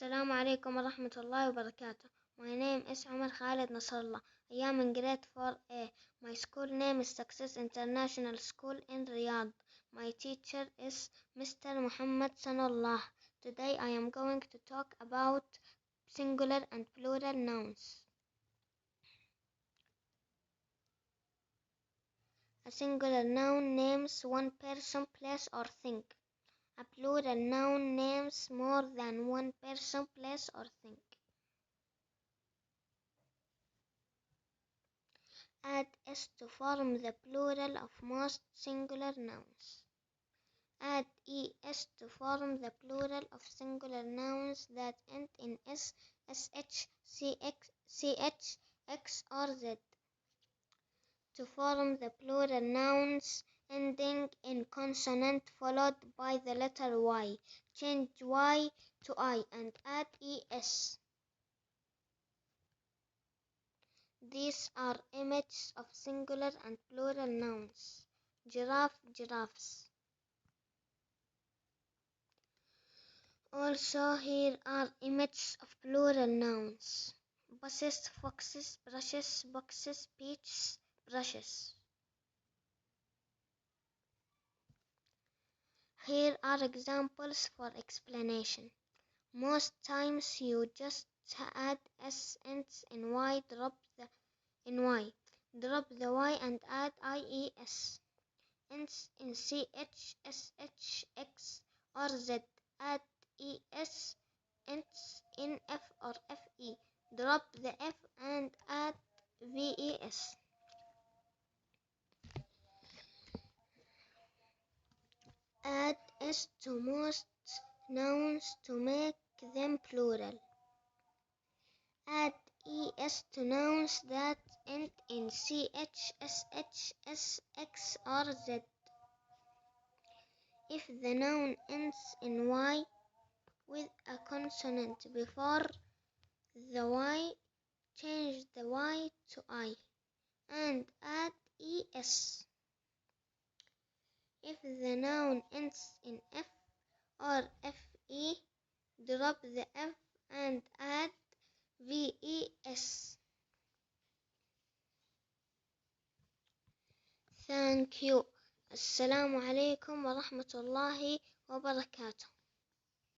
السلام عليكم ورحمة الله وبركاته. My name is Omar Khalid Nasrallah. I am in grade 4A. My school name is Success International School in Riyadh. My teacher is Mr. Muhammad Sanullah. Today I am going to talk about singular and plural nouns. A singular noun names one person, place, or thing. A plural noun names more than one person, place, or thing. Add s to form the plural of most singular nouns. Add es to form the plural of singular nouns that end in s, sh, ch, x, or z. To form the plural nouns ending in consonant followed by the letter y, change y to I and add es. These are images of singular and plural nouns. Giraffe, giraffes. Also, here are images of plural nouns. Buses, foxes, brushes, boxes, beaches, brushes. Here are examples for explanation. Most times you just add s, ends in y, drop the y and add ies. Ends in ch, sh, x, or z, add es. Ends in f or fe, drop the f and add ves. Add s to most nouns to make them plural. Add es to nouns that end in ch, sh, x, or z. If the noun ends in y with a consonant before the y, change the y to I and add es. If the noun ends in f or fe, drop the f and add ves. Thank you. Assalamu alaikum wa rahmatullahi wa barakatuh.